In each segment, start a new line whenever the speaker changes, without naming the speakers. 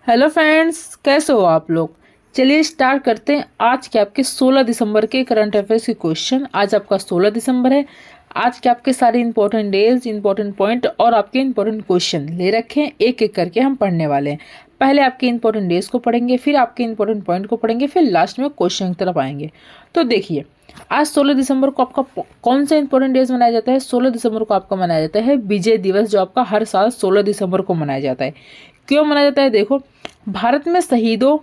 Hello friends, कैसे हो आप लोग। चलिए स्टार्ट करते हैं आज के आपके 16 दिसंबर के करंट अफेयर्स के क्वेश्चन। आज आपका 16 दिसंबर है। आज के आपके सारे इंपॉर्टेंट डेज, इंपॉर्टेंट पॉइंट और आपके इंपॉर्टेंट क्वेश्चन ले रखे हैं। एक एक करके हम पढ़ने वाले हैं। पहले आपके इंपॉर्टेंट डेज को पढ़ेंगे, फिर आपके इंपॉर्टेंट पॉइंट को पढ़ेंगे, फिर लास्ट में क्वेश्चन की तरफ आएंगे। तो देखिए, आज 16 दिसंबर को आपका कौन सा इंपॉर्टेंट डेज मनाया जाता है। 16 दिसंबर को आपका मनाया जाता है विजय दिवस, जो आपका हर साल 16 दिसंबर को मनाया जाता है। क्यों मनाया जाता है? देखो, भारत में शहीदों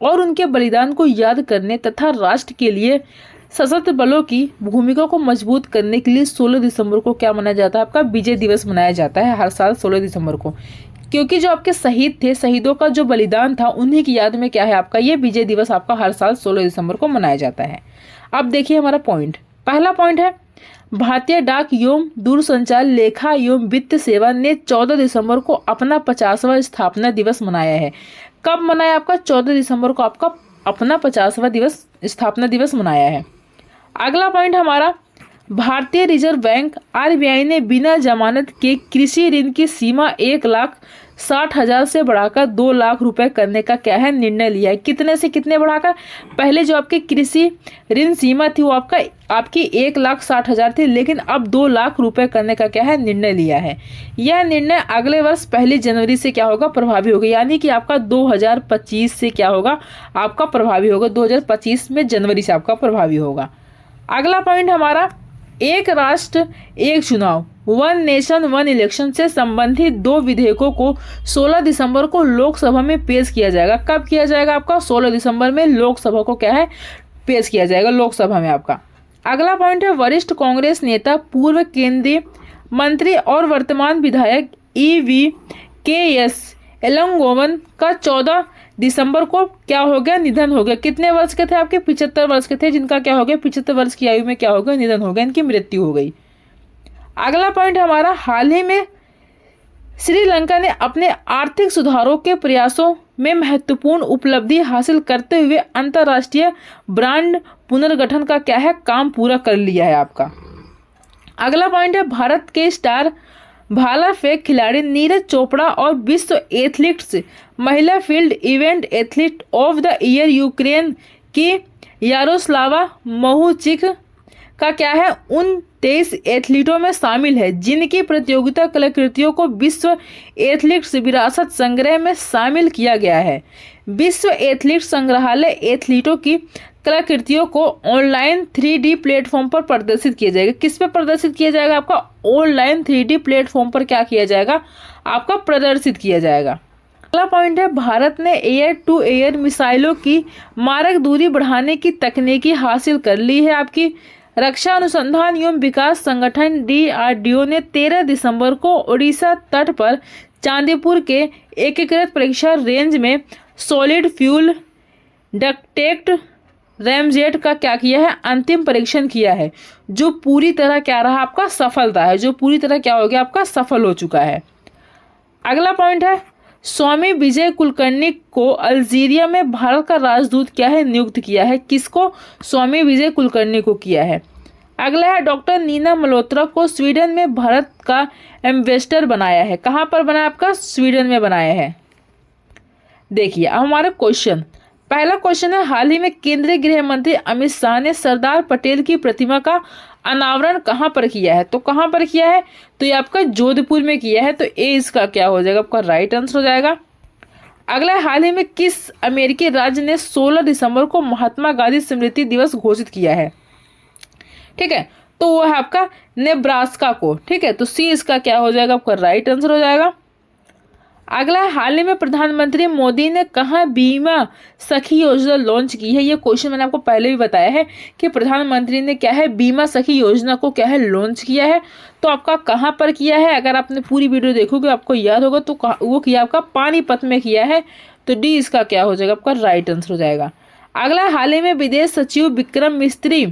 और उनके बलिदान को याद करने तथा राष्ट्र के लिए सशस्त्र बलों की भूमिका को मजबूत करने के लिए 16 दिसंबर को क्या मनाया जाता है? आपका विजय दिवस मनाया जाता है हर साल 16 दिसंबर को। क्योंकि जो आपके शहीद थे, शहीदों का जो बलिदान था, उन्हीं की याद में क्या है आपका ये विजय दिवस आपका हर साल 16 दिसंबर को मनाया जाता है। अब देखिए हमारा पॉइंट, पहला पॉइंट है, भारतीय डाक एवं दूरसंचार लेखा एवं वित्त सेवा ने 14 दिसंबर को अपना 50वां स्थापना दिवस मनाया है। कब मनाया? आपका 14 दिसंबर को आपका अपना 50वां दिवस स्थापना दिवस मनाया है। अगला पॉइंट हमारा, भारतीय रिजर्व बैंक आरबीआई ने बिना जमानत के कृषि ऋण की सीमा 1,60,000 से बढ़ाकर 2 लाख रुपए करने का क्या है निर्णय लिया है। कितने से कितने बढ़ाकर? पहले जो आपकी कृषि ऋण सीमा थी वो आपकी 1,60,000 थी, लेकिन अब 2 लाख रुपए करने का क्या है निर्णय लिया है। यह निर्णय अगले वर्ष 1 जनवरी से क्या होगा प्रभावी होगा, यानी कि आपका 2025 से क्या होगा आपका प्रभावी होगा। 2025 में जनवरी से आपका प्रभावी होगा। अगला पॉइंट हमारा, एक राष्ट्र एक चुनाव, वन नेशन वन इलेक्शन से संबंधित 2 विधेयकों को 16 दिसंबर को लोकसभा में पेश किया जाएगा। कब किया जाएगा? आपका 16 दिसंबर में लोकसभा को क्या है पेश किया जाएगा लोकसभा में आपका। अगला पॉइंट है, वरिष्ठ कांग्रेस नेता, पूर्व केंद्रीय मंत्री और वर्तमान विधायक EVKS एलंगोवन का 14 दिसंबर को क्या हो गया निधन हो गया। कितने वर्ष के थे? आपके 75 वर्ष के थे, जिनका क्या हो गया 75 वर्ष की आयु में क्या हो गया निधन हो गया, इनकी मृत्यु हो गई। अगला पॉइंट हमारा, हाल ही में श्रीलंका ने अपने आर्थिक सुधारों के प्रयासों में महत्वपूर्ण उपलब्धि हासिल करते हुए अंतर्राष्ट्रीय ब्रांड पुनर्गठन का क्या है काम पूरा कर लिया है आपका। अगला पॉइंट है, भारत के स्टार भाला फेंक खिलाड़ी नीरज चोपड़ा और विश्व एथलीट्स महिला field event athlete of the year Ukraine की यारोस्लावा मोहुचिक का क्या है उन 23 एथलीटों में शामिल है जिनकी प्रतियोगिता कलाकृतियों को विश्व एथलीट्स विरासत संग्रह में शामिल किया गया है। विश्व एथलीट संग्रहालय एथलीटों की कलाकृतियों को ऑनलाइन 3D प्लेटफॉर्म पर प्रदर्शित किया जाएगा। किस पे प्रदर्शित किया जाएगा? आपका ऑनलाइन 3D प्लेटफॉर्म पर क्या किया जाएगा आपका प्रदर्शित किया जाएगा। अगला पॉइंट है, भारत ने एयर टू एयर मिसाइलों की मारक दूरी बढ़ाने की तकनीकी हासिल कर ली है। आपकी रक्षा अनुसंधान एवं विकास संगठन DRDO ने 13 दिसंबर को उड़ीसा तट पर चांदीपुर के एकीकृत परीक्षा रेंज में सॉलिड फ्यूल डक्टेट रैमजेट का क्या किया है अंतिम परीक्षण किया है, जो पूरी तरह क्या रहा आपका सफलता है, जो पूरी तरह क्या हो गया आपका सफल हो चुका है। अगला पॉइंट है, स्वामी विजय कुलकर्णी को अल्जीरिया में भारत का राजदूत क्या है नियुक्त किया है। किसको? स्वामी विजय कुलकर्णी को किया है। अगला है, डॉक्टर नीना मल्होत्रा को स्वीडन में भारत का एम्बेसडर बनाया है। कहाँ पर बनाया? आपका स्वीडन में बनाया है। देखिए अब हमारा क्वेश्चन, पहला क्वेश्चन है, हाल ही में केंद्रीय गृह मंत्री अमित शाह ने सरदार पटेल की प्रतिमा का अनावरण कहाँ पर किया है? तो कहाँ पर किया है? तो ये आपका जोधपुर में किया है। तो ए इसका क्या हो जाएगा आपका राइट आंसर हो जाएगा। अगला, हाल ही में किस अमेरिकी राज्य ने 16 दिसंबर को महात्मा गांधी स्मृति दिवस घोषित किया है? ठीक है, तो वो है आपका नेब्रास्का को। ठीक है, तो सी इसका क्या हो जाएगा आपका राइट आंसर हो जाएगा। अगला, हाल ही में प्रधानमंत्री मोदी ने कहाँ बीमा सखी योजना लॉन्च की है? ये क्वेश्चन मैंने आपको पहले भी बताया है कि प्रधानमंत्री ने क्या है बीमा सखी योजना को क्या है लॉन्च किया है। तो आपका कहाँ पर किया है? अगर आपने पूरी वीडियो देखोगे आपको याद होगा, तो वो किया आपका पानीपत में किया है। तो डी इसका क्या हो जाएगा आपका राइट आंसर हो जाएगा। अगला, हाल ही में विदेश सचिव विक्रम मिस्त्री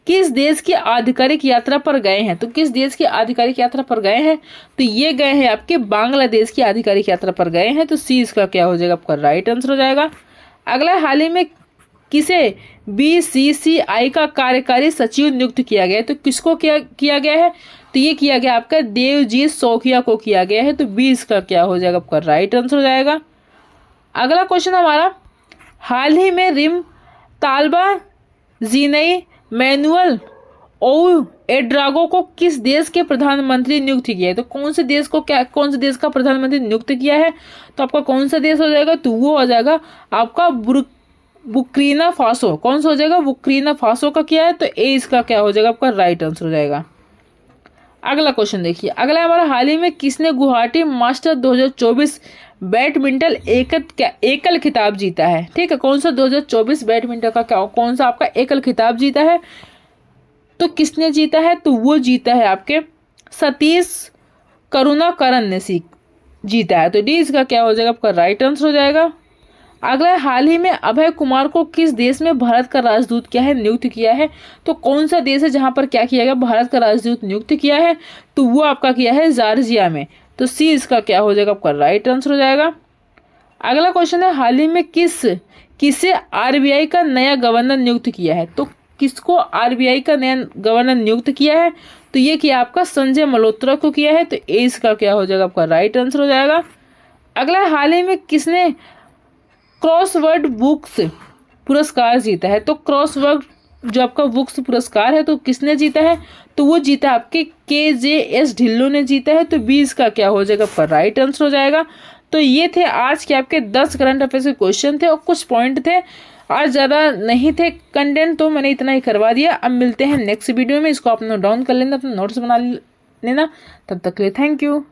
किस देश की आधिकारिक यात्रा पर गए हैं? तो किस देश की आधिकारिक यात्रा पर गए हैं? तो ये गए हैं आपके बांग्लादेश की आधिकारिक यात्रा पर गए हैं। तो सी इसका क्या हो जाएगा आपका राइट आंसर हो जाएगा। अगला, हाल ही में किसे BCCI का कार्यकारी सचिव नियुक्त किया गया है? तो किसको किया गया है? तो ये किया गया आपका देवजीत सौखिया को किया गया है। तो बी इसका क्या हो जाएगा आपका राइट आंसर हो जाएगा। अगला क्वेश्चन हमारा, हाल ही में रिम तालबा जीनई मैनुअल ओ एड्रागो को किस देश के प्रधानमंत्री नियुक्त किया है? तो कौन से देश का प्रधानमंत्री नियुक्त किया है? तो आपका कौन सा देश हो जाएगा? तो वो हो जाएगा आपका बुर्किना फासो। कौन सा हो जाएगा? बुर्किना फासो का किया है, तो ए इसका क्या हो जाएगा? आपका राइट आंसर हो जाएगा। अगला क्वेश्चन देखिए, अगला हमारा, हाल ही में किसने गुवाहाटी मास्टर 2024 बैडमिंटन एकल खिताब जीता है? ठीक है, कौन सा 2024 बैडमिंटन का कौन सा आपका एकल खिताब जीता है? तो किसने जीता है? तो वो जीता है आपके सतीश करुणाकरन ने जीता है, तो डी इसका क्या हो जाएगा? आपका राइट आंसर हो जाएगा। अगला, हाल ही में अभय कुमार को किस देश में भारत का राजदूत क्या है नियुक्त किया है? तो कौन सा देश है जहां पर क्या किया गया? भारत का राजदूत नियुक्त किया है, तो वो आपका किया है जॉर्जिया में, तो सी इसका क्या हो जाएगा? आपका राइट आंसर हो जाएगा। अगला क्वेश्चन है, हाल ही में किसे आरबीआई का नया गवर्नर नियुक्त किया है? तो किसको आरबीआई का नया गवर्नर नियुक्त किया है? तो ये किया आपका संजय मल्होत्रा को किया है, तो ए इसका क्या हो जाएगा? आपका राइट आंसर हो जाएगा। अगला, हाल ही में किसने क्रॉसवर्ड बुक्स पुरस्कार जीता है? तो क्रॉसवर्ड जो आपका बुक्स पुरस्कार है, तो किसने जीता है? तो वो जीता आपके KJS ढिल्लो ने जीता है, तो बी इसका क्या हो जाएगा? आपका राइट आंसर हो जाएगा। तो ये थे आज के आपके 10 करंट अफेयर्स के क्वेश्चन थे और कुछ पॉइंट थे, आज ज़्यादा नहीं थे कंटेंट, तो मैंने इतना ही करवा दिया। अब मिलते हैं नेक्स्ट वीडियो में, इसको आप नोट डाउन कर लेना, अपने नोट्स बना लेना। तब तक के लिए थैंक यू।